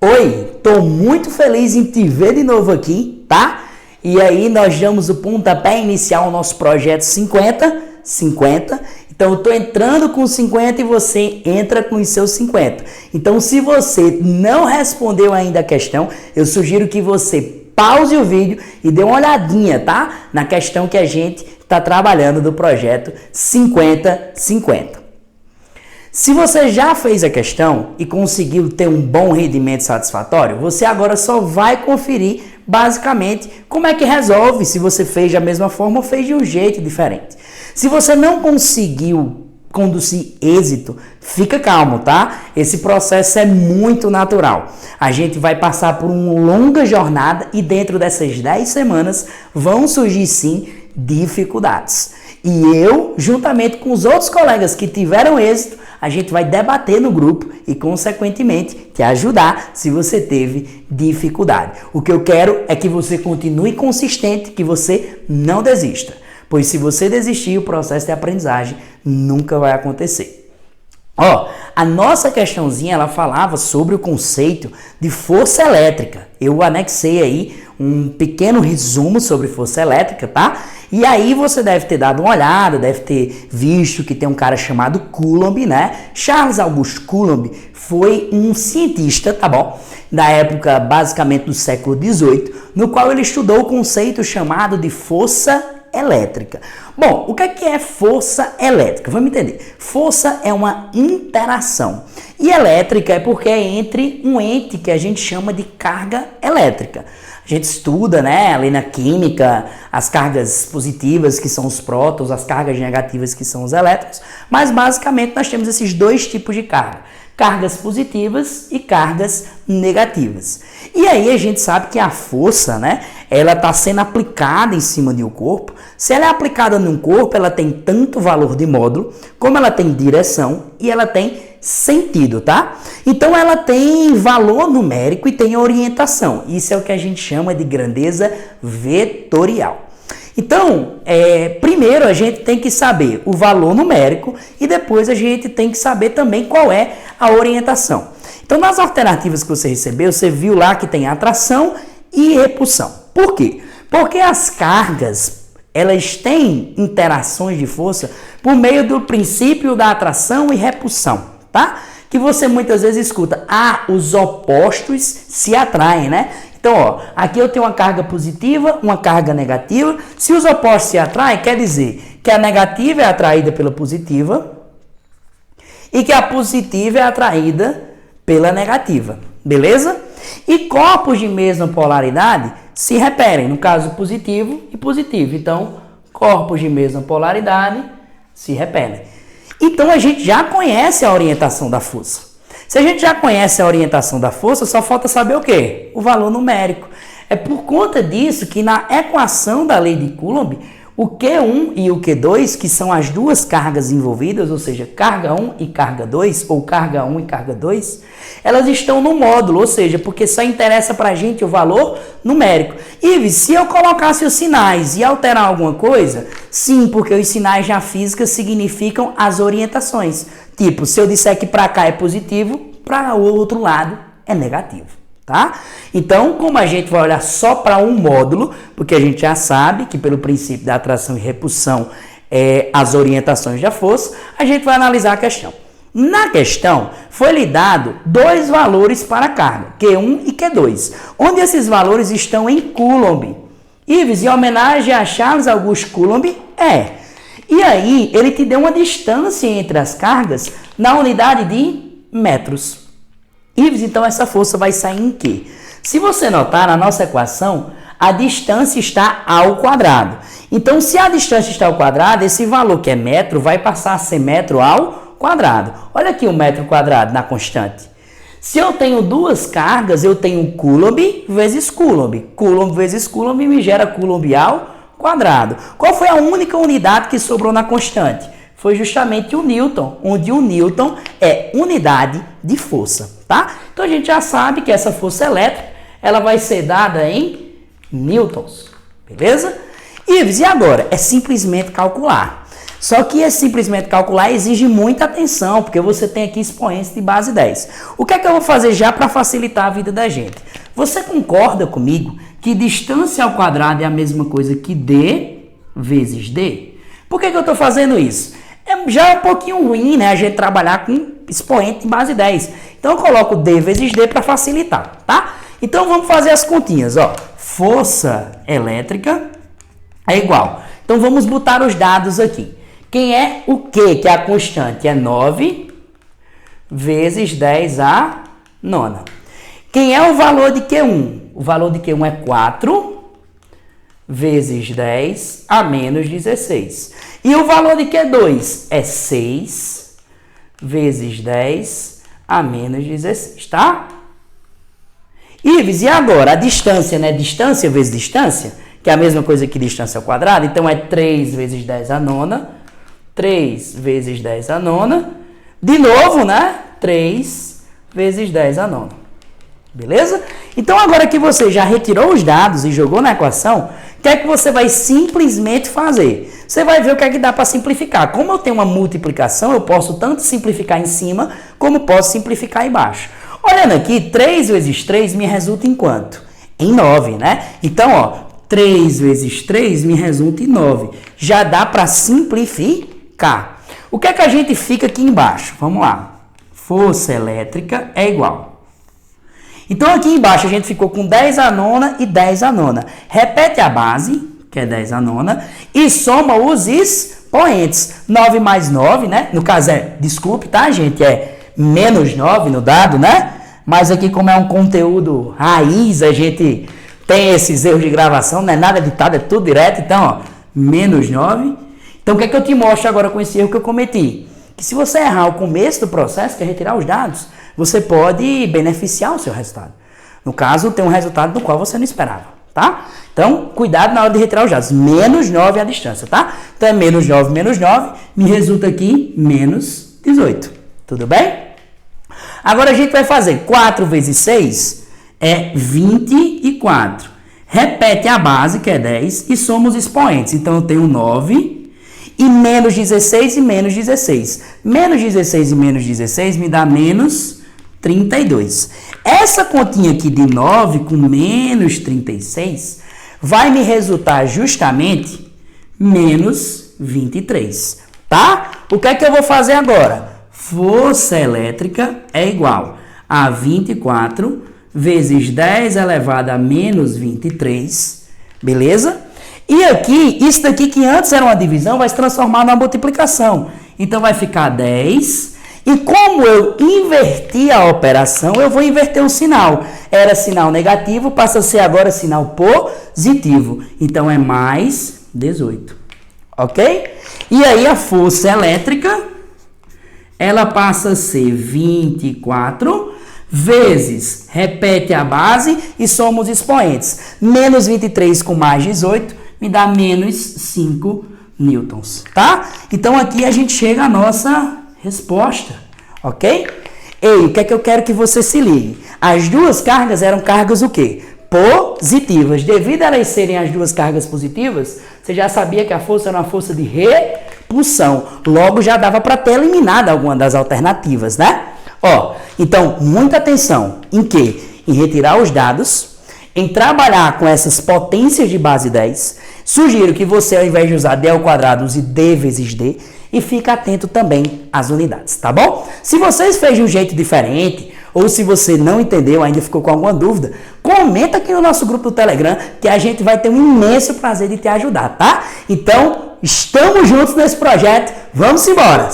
Oi, tô muito feliz em te ver de novo aqui, tá? E aí nós damos o pontapé inicial ao nosso projeto 50. Então eu tô entrando com 50 e você entra com os seus 50. Então se você não respondeu ainda a questão, eu sugiro que você pause o vídeo e dê uma olhadinha, tá? Na questão que a gente tá trabalhando do projeto 50. Se você já fez a questão e conseguiu ter um bom rendimento satisfatório, você agora só vai conferir basicamente como é que resolve, se você fez da mesma forma ou fez de um jeito diferente. Se você não conseguiu conduzir êxito, fica calmo, tá? Esse processo é muito natural. A gente vai passar por uma longa jornada e dentro dessas 10 semanas vão surgir sim dificuldades. E eu, juntamente com os outros colegas que tiveram êxito, a gente vai debater no grupo e, consequentemente, te ajudar se você teve dificuldade. O que eu quero é que você continue consistente, que você não desista. Pois se você desistir, o processo de aprendizagem nunca vai acontecer. A nossa questãozinha, ela falava sobre o conceito de força elétrica. Eu anexei aí um pequeno resumo sobre força elétrica, tá? E aí você deve ter dado uma olhada, deve ter visto que tem um cara chamado Coulomb, né? Charles Auguste Coulomb foi um cientista, tá bom? Da época, basicamente, do século XVIII, no qual ele estudou o conceito chamado de força elétrica. Bom, o que é força elétrica? Vamos entender. Força é uma interação. E elétrica é porque é entre um ente que a gente chama de carga elétrica. A gente estuda, né, ali na química, as cargas positivas, que são os prótons, as cargas negativas, que são os elétrons, mas basicamente nós temos esses dois tipos de carga. Cargas positivas e cargas negativas. E aí a gente sabe que a força, né, ela está sendo aplicada em cima de um corpo. Se ela é aplicada num corpo, ela tem tanto valor de módulo, como ela tem direção e ela tem sentido, tá? Então ela tem valor numérico e tem orientação. Isso é o que a gente chama de grandeza vetorial. Então, primeiro a gente tem que saber o valor numérico e depois a gente tem que saber também qual é a orientação. Então, nas alternativas que você recebeu, você viu lá que tem atração e repulsão. Por quê? Porque as cargas, elas têm interações de força por meio do princípio da atração e repulsão, tá? Que você muitas vezes escuta, os opostos se atraem, né? Então, aqui eu tenho uma carga positiva, uma carga negativa. Se os opostos se atraem, quer dizer que a negativa é atraída pela positiva e que a positiva é atraída pela negativa, beleza? E corpos de mesma polaridade se repelem, no caso positivo e positivo. Então, corpos de mesma polaridade se repelem. Então, a gente já conhece a orientação da força. Se a gente já conhece a orientação da força, só falta saber o quê? O valor numérico. É por conta disso que na equação da lei de Coulomb, o Q1 e o Q2, que são as duas cargas envolvidas, ou seja, carga 1 e carga 2, ou carga 1 e carga 2, elas estão no módulo, ou seja, porque só interessa para a gente o valor numérico. Ives, se eu colocasse os sinais e alterar alguma coisa? Sim, porque os sinais na física significam as orientações. Tipo, se eu disser que para cá é positivo, para o outro lado é negativo, tá? Então, como a gente vai olhar só para um módulo, porque a gente já sabe que pelo princípio da atração e repulsão as orientações da força, a gente vai analisar a questão. Na questão, foi lhe dado dois valores para a carga, Q1 e Q2, onde esses valores estão em Coulomb. Ives, em homenagem a Charles Auguste Coulomb, E aí, ele te deu uma distância entre as cargas na unidade de metros. Ives, então essa força vai sair em quê? Se você notar, na nossa equação, a distância está ao quadrado. Então, se a distância está ao quadrado, esse valor que é metro vai passar a ser metro ao quadrado. Olha aqui o metro quadrado na constante. Se eu tenho duas cargas, eu tenho Coulomb vezes Coulomb. Coulomb vezes Coulomb me gera Coulomb ao quadrado. Qual foi a única unidade que sobrou na constante? Foi justamente o Newton, onde o Newton é unidade de força, tá? Então a gente já sabe que essa força elétrica, ela vai ser dada em newtons, beleza? Ives, e agora? É simplesmente calcular. Só que esse simplesmente calcular exige muita atenção, porque você tem aqui expoentes de base 10. O que é que eu vou fazer já para facilitar a vida da gente? Você concorda comigo que distância ao quadrado é a mesma coisa que D vezes D? Por que eu estou fazendo isso? Já é um pouquinho ruim, né, a gente trabalhar com expoente de base 10. Então eu coloco D vezes D para facilitar, tá? Então vamos fazer as continhas, ó. Força elétrica é igual. Então vamos botar os dados aqui. Quem é o Q, que é a constante? É 9 vezes 10 a nona. Quem é o valor de Q1? O valor de Q1 é 4 vezes 10 a menos 16. E o valor de Q2 é 6 vezes 10 a menos 16, tá? Ives, e agora? A distância, né? Distância vezes distância, que é a mesma coisa que distância ao quadrado. Então é 3 vezes 10 a nona. 3 vezes 10 a nona. De novo, né? 3 vezes 10 a nona. Beleza? Então, agora que você já retirou os dados e jogou na equação, o que é que você vai simplesmente fazer? Você vai ver o que é que dá para simplificar. Como eu tenho uma multiplicação, eu posso tanto simplificar em cima, como posso simplificar embaixo. Olhando aqui, 3 vezes 3 me resulta em quanto? Em 9, né? Então, ó, 3 vezes 3 me resulta em 9. Já dá para simplificar. O que é que a gente fica aqui embaixo? Vamos lá. Força elétrica é igual. Então, aqui embaixo a gente ficou com 10 a nona e 10 a nona. Repete a base, que é 10 a nona, e soma os expoentes. 9 mais 9, né? No caso desculpe, tá, gente? É menos 9 no dado, né? Mas aqui, como é um conteúdo raiz, a gente tem esses erros de gravação, não é nada editado, é tudo direto. Então, ó, menos 9. Então, o que é que eu te mostro agora com esse erro que eu cometi? Que se você errar o começo do processo, que é retirar os dados, você pode beneficiar o seu resultado. No caso, tem um resultado do qual você não esperava, tá? Então, cuidado na hora de retirar os dados. Menos 9 é a distância, tá? Então, é menos 9, me resulta aqui menos 18. Tudo bem? Agora, a gente vai fazer 4 vezes 6 é 24. Repete a base, que é 10, e soma os expoentes. Então, eu tenho 9 e menos 16 e menos 16. Menos 16 e menos 16 me dá menos 32. Essa continha aqui de 9 com menos 36 vai me resultar justamente menos 23, tá? O que é que eu vou fazer agora? Força elétrica é igual a 24 vezes 10 elevado a menos 23, beleza? E aqui, isso daqui que antes era uma divisão vai se transformar numa multiplicação. Então vai ficar 10. E como eu inverti a operação, eu vou inverter o sinal. Era sinal negativo, passa a ser agora sinal positivo. Então é mais 18. Ok? E aí a força elétrica, ela passa a ser 24 vezes, repete a base e soma os expoentes. Menos 23 com mais 18 me dá menos 5 newtons, tá? Então aqui a gente chega à nossa resposta, ok? Ei, o que é que eu quero que você se ligue? As duas cargas eram cargas o quê? Positivas. Devido a elas serem as duas cargas positivas, você já sabia que a força era uma força de repulsão. Logo já dava para ter eliminado alguma das alternativas, né? Ó, então, muita atenção em quê? Em retirar os dados, em trabalhar com essas potências de base 10. Sugiro que você, ao invés de usar D ao quadrado, use D vezes D. E fica atento também às unidades, tá bom? Se vocês fez de um jeito diferente, ou se você não entendeu, ainda ficou com alguma dúvida, comenta aqui no nosso grupo do Telegram, que a gente vai ter um imenso prazer de te ajudar, tá? Então, estamos juntos nesse projeto. Vamos embora!